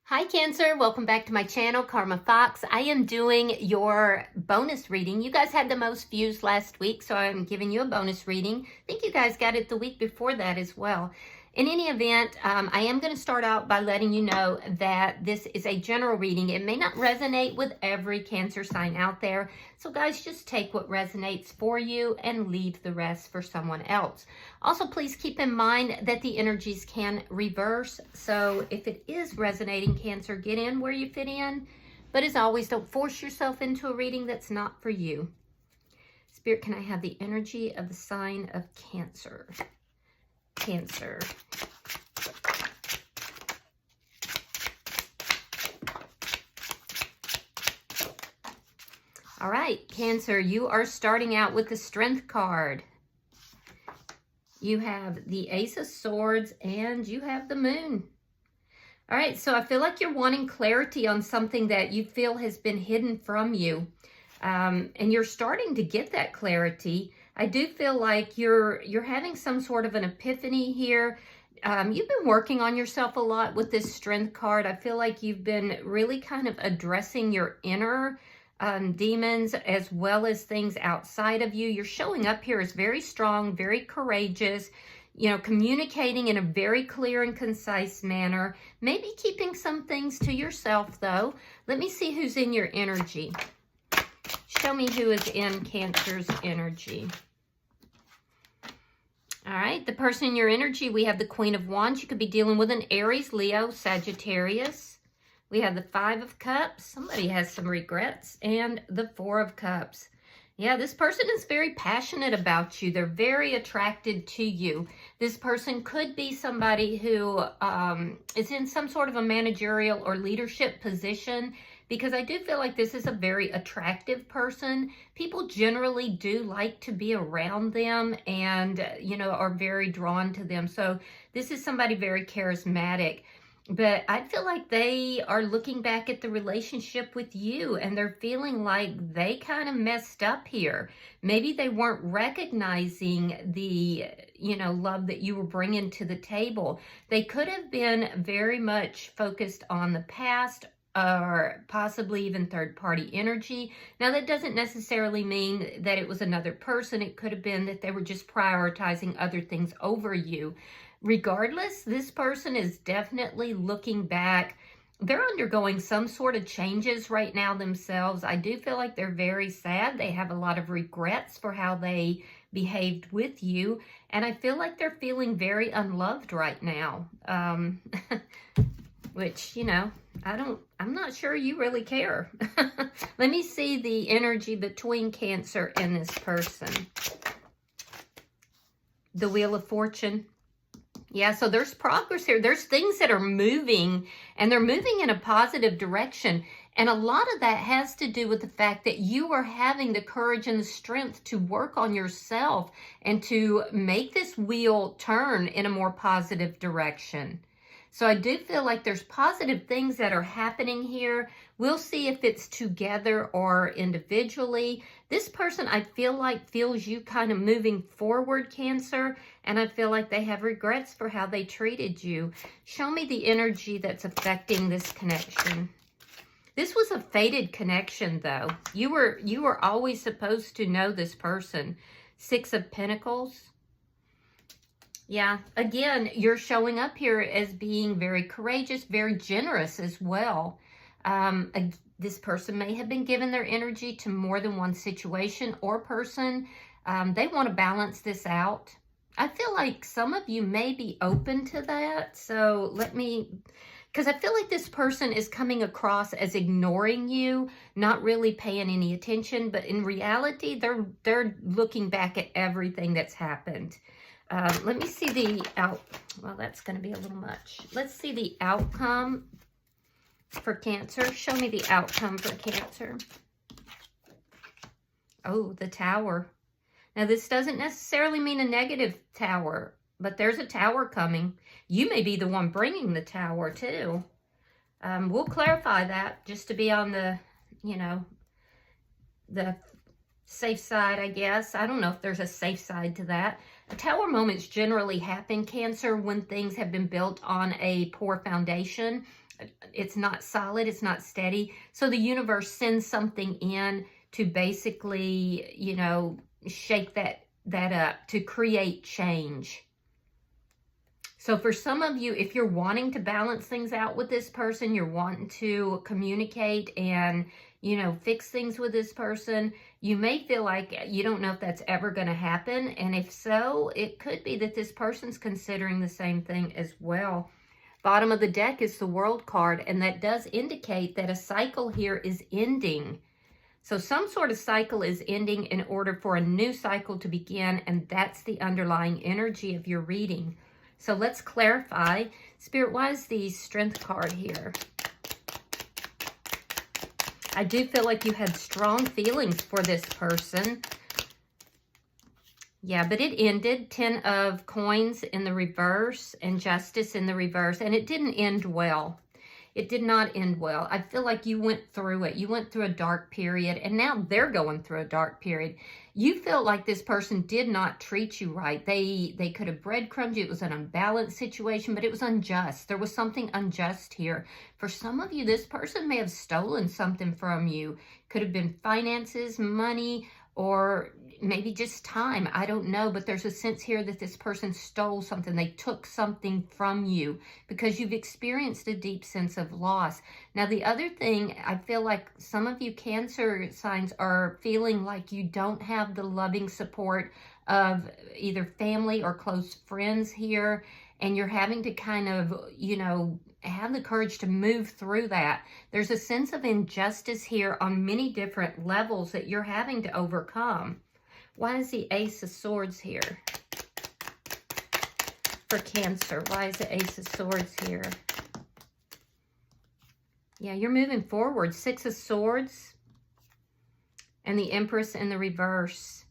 Hi Cancer, welcome back to my channel, Karma Fox. I am doing your bonus reading. You guys had the most views last week, so I'm giving you a bonus reading. I think you guys got it the week before that as well. In any event, I am going to start out by letting you know that this is a general reading. It may not resonate with every Cancer sign out there. So guys, just take what resonates for you and leave the rest for someone else. Also, please keep in mind that the energies can reverse. So if it is resonating, Cancer, get in where you fit in. But as always, don't force yourself into a reading that's not for you. Spirit, can I have the energy of the sign of Cancer? Cancer. All right, Cancer, you are starting out with the Strength card. You have the Ace of Swords and you have the Moon. All right, so I feel like you're wanting clarity on something that you feel has been hidden from you. And you're starting to get that clarity. I do feel like you're having some sort of an epiphany here. You've been working on yourself a lot with this Strength card. I feel like you've been really kind of addressing your inner demons as well as things outside of you. You're showing up here as very strong, very courageous, you know, communicating in a very clear and concise manner. Maybe keeping some things to yourself though. Let me see who's in your energy. Show me who is in Cancer's energy. All right, the person in your energy, we have the Queen of Wands. You could be dealing with an Aries, Leo, Sagittarius. We have the Five of Cups. Somebody has some regrets. And the Four of Cups. Yeah, this person is very passionate about you. They're very attracted to you. This person could be somebody who is in some sort of a managerial or leadership position, because I do feel like this is a very attractive person. People generally do like to be around them and, you know, are very drawn to them. So this is somebody very charismatic. But I feel like they are looking back at the relationship with you and they're feeling like they kind of messed up here. Maybe they weren't recognizing the, you know, love that you were bringing to the table. They could have been very much focused on the past or possibly even third-party energy. Now, that doesn't necessarily mean that it was another person. It could have been that they were just prioritizing other things over you. Regardless, this person is definitely looking back. They're undergoing some sort of changes right now themselves. I do feel like they're very sad. They have a lot of regrets for how they behaved with you. And I feel like they're feeling very unloved right now. Which, you know, I'm not sure you really care. Let me see the energy between Cancer and this person. The Wheel of Fortune. Yeah, so there's progress here. There's things that are moving, and they're moving in a positive direction. And a lot of that has to do with the fact that you are having the courage and the strength to work on yourself and to make this wheel turn in a more positive direction. So I do feel like there's positive things that are happening here. We'll see if it's together or individually. This person, I feel like, feels you kind of moving forward, Cancer, and I feel like they have regrets for how they treated you. Show me the energy that's affecting this connection. This was a fated connection, though. You were always supposed to know this person. Six of Pentacles. Yeah, again, you're showing up here as being very courageous, very generous as well. This person may have been given their energy to more than one situation or person. They want to balance this out. I feel like some of you may be open to that. So because I feel like this person is coming across as ignoring you, not really paying any attention. But in reality, they're looking back at everything that's happened. Let me see well, that's going to be a little much. Let's see the outcome for Cancer. Show me the outcome for Cancer. Oh, the Tower. Now, this doesn't necessarily mean a negative tower, but there's a tower coming. You may be the one bringing the tower, too. We'll clarify that just to be on the, you know, the safe side, I guess. I don't know if there's a safe side to that. Tower moments generally happen, Cancer, when things have been built on a poor foundation it's not solid, it's not steady. So the universe sends something in to basically, you know, shake that up, to create change. So for some of you, if you're wanting to balance things out with this person, you're wanting to communicate and, you know, fix things with this person, you may feel like you don't know if that's ever going to happen. And if so, it could be that this person's considering the same thing as well. Bottom of the deck is the World card, and that does indicate that a cycle here is ending. So some sort of cycle is ending in order for a new cycle to begin, and that's the underlying energy of your reading. So let's clarify. Spirit, why is the Strength card here? I do feel like you had strong feelings for this person. Yeah, but it ended. 10 of Coins in the reverse and Justice in the reverse, and it didn't end well. It did not end well. I feel like you went through it. You went through a dark period, and now they're going through a dark period. You felt like this person did not treat you right. They could have breadcrumbed you. It was an unbalanced situation, but it was unjust. There was something unjust here. For some of you, this person may have stolen something from you. Could have been finances, money, or maybe just time. I don't know, but there's a sense here that this person stole something. They took something from you because you've experienced a deep sense of loss. Now, the other thing, I feel like some of you Cancer signs are feeling like you don't have the loving support of either family or close friends here, and you're having to kind of, you know, have the courage to move through that. There's a sense of injustice here on many different levels that you're having to overcome. Why is the Ace of Swords here for Cancer? Why is the Ace of Swords here? Yeah, you're moving forward. 6 of Swords and the Empress in the reverse.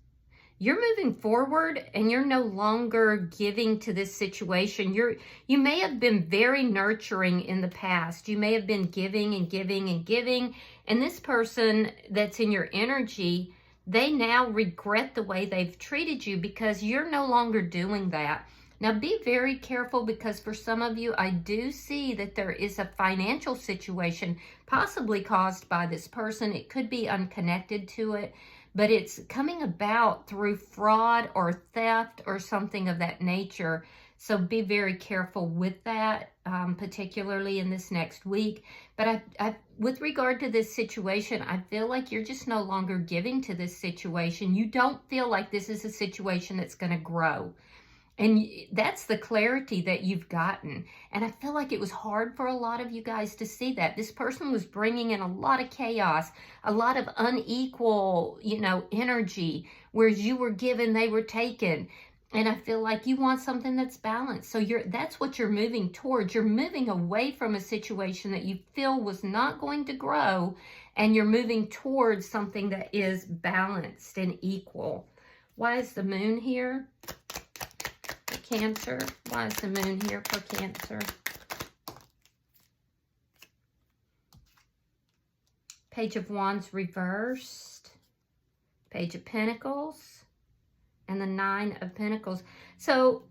You're moving forward and you're no longer giving to this situation. You may have been very nurturing in the past. You may have been giving and giving and giving. And this person that's in your energy, they now regret the way they've treated you because you're no longer doing that. Now, be very careful because for some of you, I do see that there is a financial situation possibly caused by this person. It could be unconnected to it, but it's coming about through fraud or theft or something of that nature. So be very careful with that, particularly in this next week. But with regard to this situation, I feel like you're just no longer giving to this situation. You don't feel like this is a situation that's going to grow. And that's the clarity that you've gotten. And I feel like it was hard for a lot of you guys to see that. This person was bringing in a lot of chaos, a lot of unequal, you know, energy, whereas you were given, they were taken. And I feel like you want something that's balanced. So that's what you're moving towards. You're moving away from a situation that you feel was not going to grow, and you're moving towards something that is balanced and equal. Why is the Moon here? Cancer. Why is the Moon here for Cancer? Page of Wands reversed. Page of Pentacles. And the 9 of Pentacles. So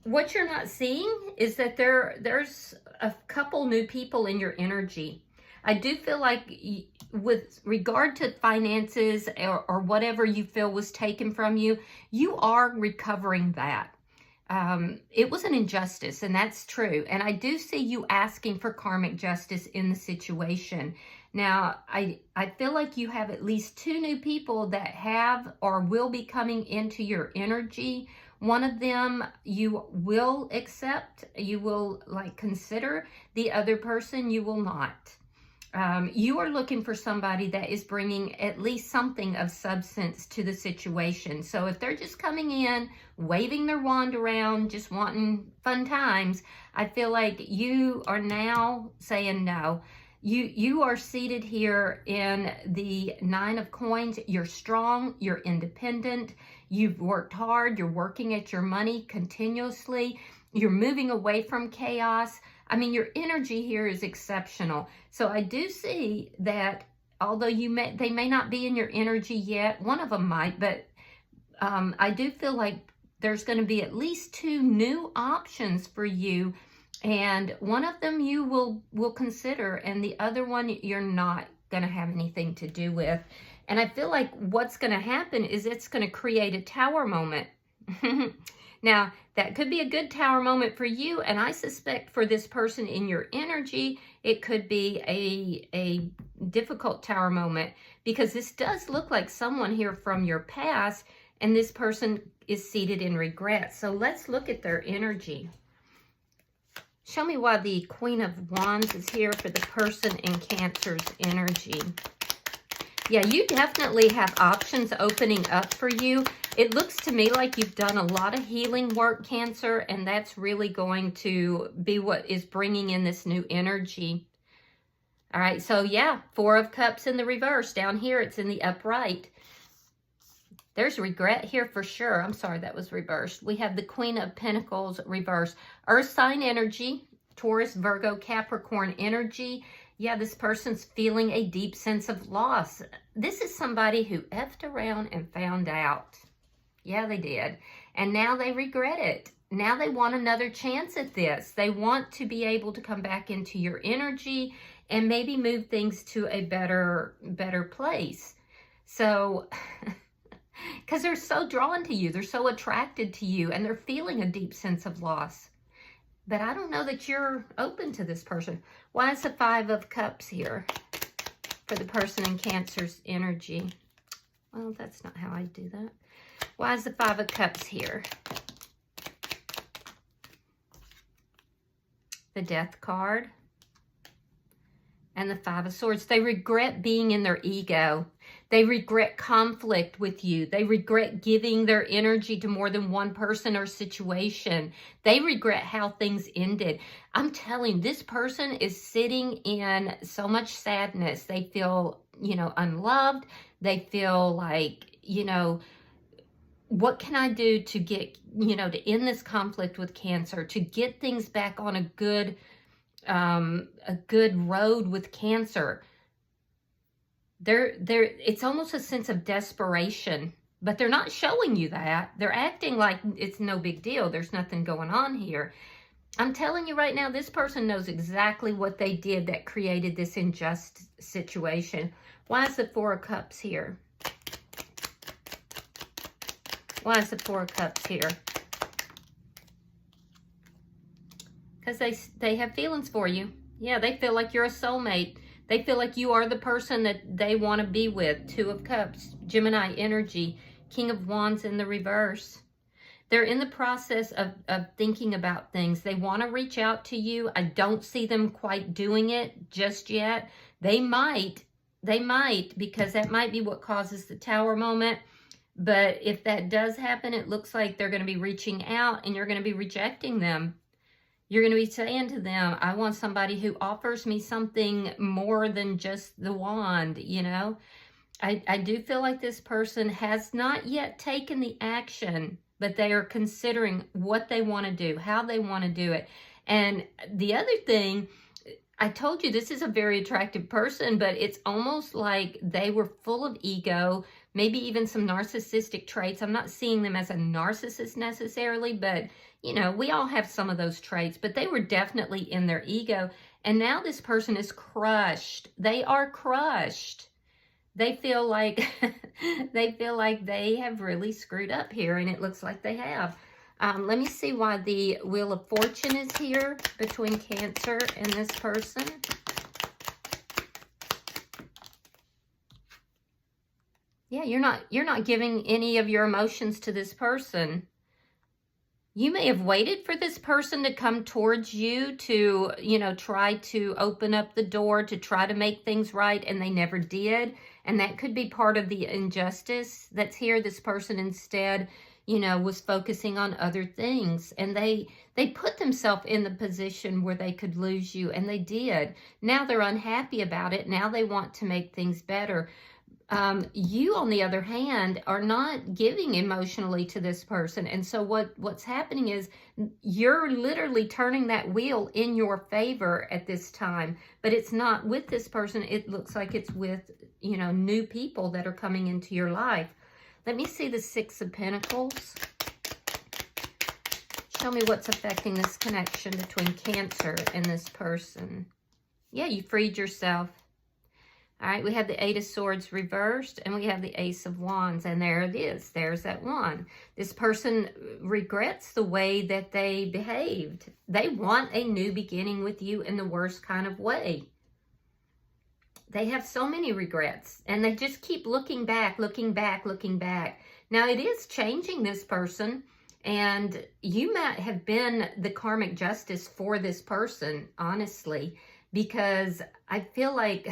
what you're not seeing is that there's a couple new people in your energy. I do feel like with regard to finances or whatever you feel was taken from you, you are recovering that. It was an injustice, and that's true. And I do see you asking for karmic justice in the situation. Now, I feel like you have at least 2 new people that have or will be coming into your energy. One of them you will accept, you will consider. The other person you will not. You are looking for somebody that is bringing at least something of substance to the situation. So if they're just coming in, waving their wand around, just wanting fun times, I feel like you are now saying no. You are seated here in the 9 of Coins. You're strong, you're independent, you've worked hard, you're working at your money continuously, you're moving away from chaos. I mean, your energy here is exceptional. So I do see that although they may not be in your energy yet, one of them might, but I do feel like there's going to be at least 2 new options for you And one of them you will consider, and the other one you're not going to have anything to do with. And I feel like what's going to happen is it's going to create a tower moment. Now, that could be a good tower moment for you, and I suspect for this person in your energy, it could be a difficult tower moment, because this does look like someone here from your past, and this person is seated in regret. So let's look at their energy. Show me why the Queen of Wands is here for the person in Cancer's energy. Yeah, you definitely have options opening up for you. It looks to me like you've done a lot of healing work, Cancer, and that's really going to be what is bringing in this new energy. All right, so yeah, Four of Cups in the reverse. Down here, it's in the upright. There's regret here for sure. I'm sorry, that was reversed. We have the Queen of Pentacles reversed. Earth sign energy, Taurus, Virgo, Capricorn energy. Yeah, this person's feeling a deep sense of loss. This is somebody who effed around and found out. Yeah, they did. And now they regret it. Now they want another chance at this. They want to be able to come back into your energy and maybe move things to a better place. So, because they're so drawn to you, they're so attracted to you, and they're feeling a deep sense of loss. But I don't know that you're open to this person. Why is the Five of Cups here for the person in Cancer's energy? Well, that's not how I do that. Why is the Five of Cups here? The Death card. And the Five of Swords. They regret being in their ego. They regret conflict with you. They regret giving their energy to more than one person or situation. They regret how things ended. I'm telling you, this person is sitting in so much sadness. They feel, unloved. They feel like, what can I do to get, to end this conflict with Cancer, to get things back on a good road with Cancer? It's almost a sense of desperation, but they're not showing you that. They're acting like it's no big deal. There's nothing going on here. I'm telling you right now, this person knows exactly what they did that created this unjust situation. Why is the Four of Cups here? Why is the Four of Cups here? Because they have feelings for you. Yeah, they feel like you're a soulmate. They feel like you are the person that they want to be with. Two of Cups, Gemini energy, King of Wands in the reverse. They're in the process of thinking about things. They want to reach out to you. I don't see them quite doing it just yet. They might, because that might be what causes the Tower moment. But if that does happen, it looks like they're going to be reaching out and you're going to be rejecting them. You're going to be saying to them, I want somebody who offers me something more than just the wand, I do feel like this person has not yet taken the action, but they are considering what they want to do, how they want to do it. And the other thing, I told you this is a very attractive person, but it's almost like they were full of ego, maybe even some narcissistic traits. I'm not seeing them as a narcissist necessarily, but we all have some of those traits, but they were definitely in their ego. And now this person is crushed. They are crushed. They feel like they have really screwed up here, and it looks like they have. Let me see why the Wheel of Fortune is here between Cancer and this person. Yeah, you're not giving any of your emotions to this person. You may have waited for this person to come towards you to, try to open up the door, to try to make things right, and they never did. And that could be part of the injustice that's here. This person instead, was focusing on other things. And they put themselves in the position where they could lose you, and they did. Now they're unhappy about it. Now they want to make things better. You, on the other hand, are not giving emotionally to this person. And so what's happening is you're literally turning that wheel in your favor at this time. But it's not with this person. It looks like it's with, new people that are coming into your life. Let me see the Six of Pentacles. Show me what's affecting this connection between Cancer and this person. Yeah, you freed yourself. All right, we have the Eight of Swords reversed, and we have the Ace of Wands, and there it is. There's that one. This person regrets the way that they behaved. They want a new beginning with you in the worst kind of way. They have so many regrets, and they just keep looking back, looking back, looking back. Now, it is changing this person, and you might have been the karmic justice for this person, honestly, because I feel like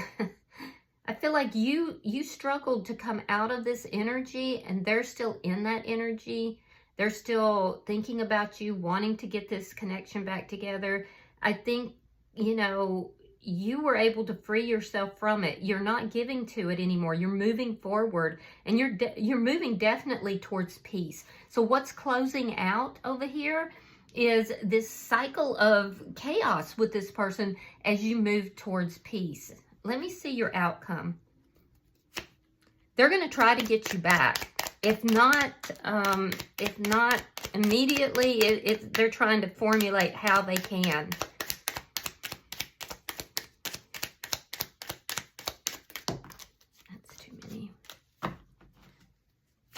you struggled to come out of this energy, and they're still in that energy. They're still thinking about you, wanting to get this connection back together. I think, you know, you were able to free yourself from it. You're not giving to it anymore. You're moving forward, and you're moving definitely towards peace. So what's closing out over here is this cycle of chaos with this person as you move towards peace. Let me see your outcome. They're going to try to get you back. If not immediately, they're trying to formulate how they can. That's too many.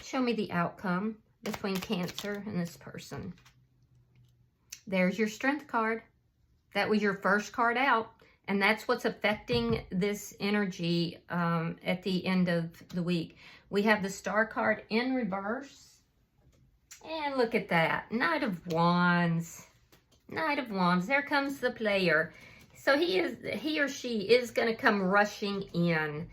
Show me the outcome between Cancer and this person. There's your Strength card. That was your first card out. And that's what's affecting this energy at the end of the week. We have the Star card in reverse. And look at that. Knight of Wands. Knight of Wands. There comes the player. So he or she is going to come rushing in.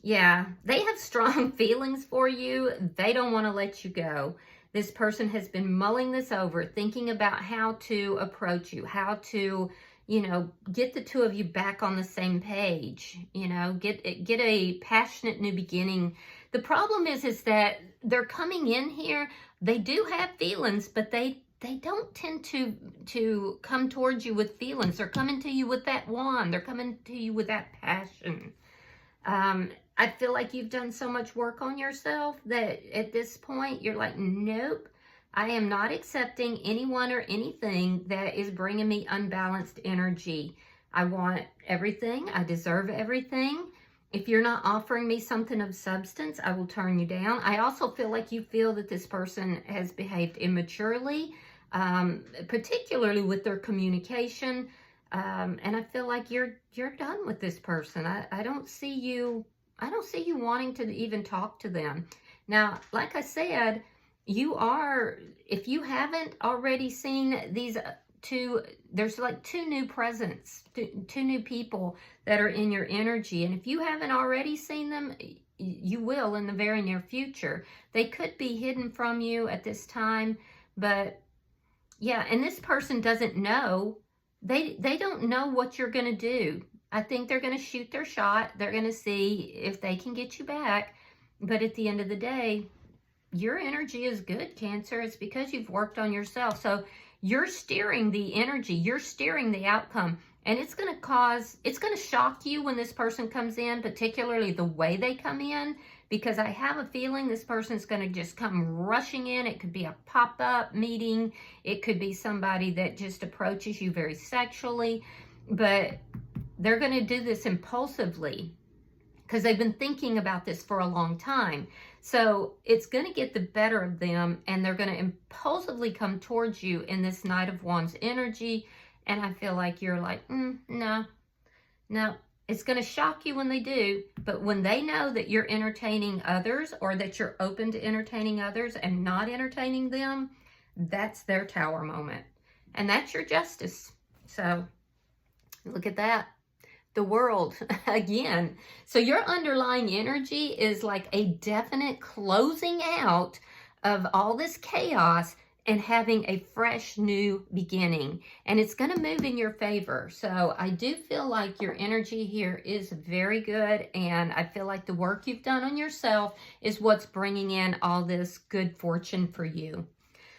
Yeah, they have strong feelings for you. They don't want to let you go. This person has been mulling this over, thinking about how to approach you, how to, you know, get the two of you back on the same page, you know, get a passionate new beginning. The problem is that they're coming in here. They do have feelings, but they don't tend to come towards you with feelings. They're coming to you with that wand. They're coming to you with that passion. I feel like you've done so much work on yourself that at this point you're like, nope. I am not accepting anyone or anything that is bringing me unbalanced energy. I want everything. I deserve everything. If you're not offering me something of substance, I will turn you down. I also feel like you feel that this person has behaved immaturely, particularly with their communication. And I feel like you're done with this person. I don't see you wanting to even talk to them. Now, like I said, if you haven't already seen these two, there's like two new presents, two new people that are in your energy. And if you haven't already seen them, you will in the very near future. They could be hidden from you at this time, but yeah, and this person doesn't know. They don't know what you're going to do. I think they're going to shoot their shot. They're going to see if they can get you back. But at the end of the day, your energy is good, Cancer. It's because you've worked on yourself. So you're steering the energy. You're steering the outcome. And it's going to shock you when this person comes in, particularly the way they come in, because I have a feeling this person's going to just come rushing in. It could be a pop-up meeting. It could be somebody that just approaches you very sexually. But they're going to do this impulsively because they've been thinking about this for a long time. So it's going to get the better of them, and they're going to impulsively come towards you in this Knight of Wands energy. And I feel like you're like, no. It's going to shock you when they do, but when they know that you're entertaining others, or that you're open to entertaining others and not entertaining them, that's their Tower moment. And that's your Justice. So look at that. The World again. So your underlying energy is like a definite closing out of all this chaos and having a fresh new beginning. And it's going to move in your favor. So I do feel like your energy here is very good. And I feel like the work you've done on yourself is what's bringing in all this good fortune for you.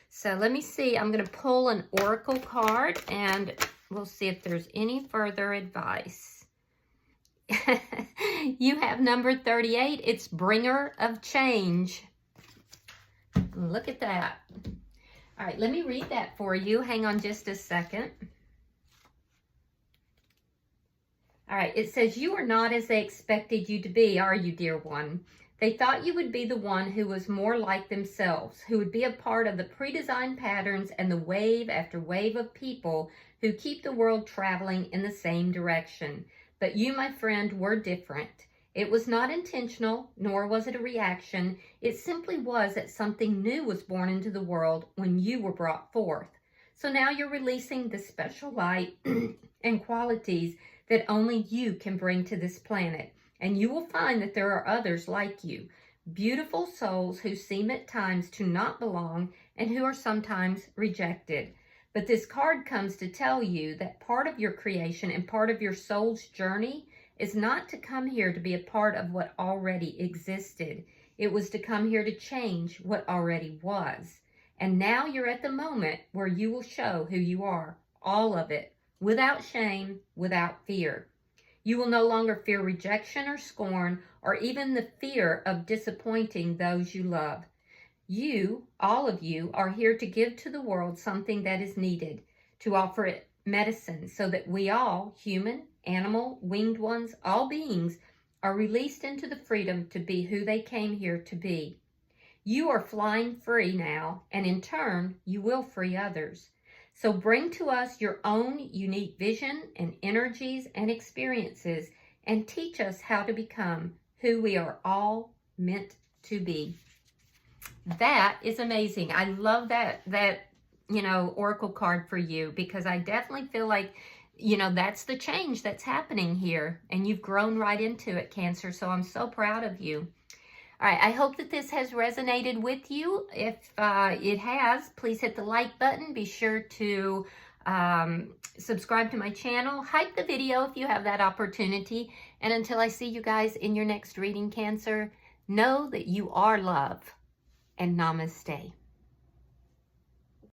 So let me see. I'm going to pull an oracle card and we'll see if there's any further advice. You have number 38. It's Bringer of Change. Look at that. All right, let me read that for you. Hang on just a second. All right, it says, you are not as they expected you to be, are you, dear one? They thought you would be the one who was more like themselves, who would be a part of the pre-designed patterns and the wave after wave of people who keep the world traveling in the same direction. But you, my friend, were different. It was not intentional, nor was it a reaction. It simply was that something new was born into the world when you were brought forth. So now you're releasing the special light and qualities that only you can bring to this planet. And you will find that there are others like you, beautiful souls who seem at times to not belong and who are sometimes rejected. But this card comes to tell you that part of your creation and part of your soul's journey is not to come here to be a part of what already existed. It was to come here to change what already was. And now you're at the moment where you will show who you are, all of it, without shame, without fear. You will no longer fear rejection or scorn, or even the fear of disappointing those you love. You, all of you, are here to give to the world something that is needed, to offer it medicine so that we all, human, animal, winged ones, all beings, are released into the freedom to be who they came here to be. You are flying free now, and in turn, you will free others. So bring to us your own unique vision and energies and experiences, and teach us how to become who we are all meant to be. That is amazing. I love that oracle card for you, because I definitely feel like, that's the change that's happening here, and you've grown right into it, Cancer. So I'm so proud of you. All right, I hope that this has resonated with you. If it has, please hit the like button. Be sure to subscribe to my channel. Hype the video if you have that opportunity. And until I see you guys in your next reading, Cancer, know that you are love, and namaste.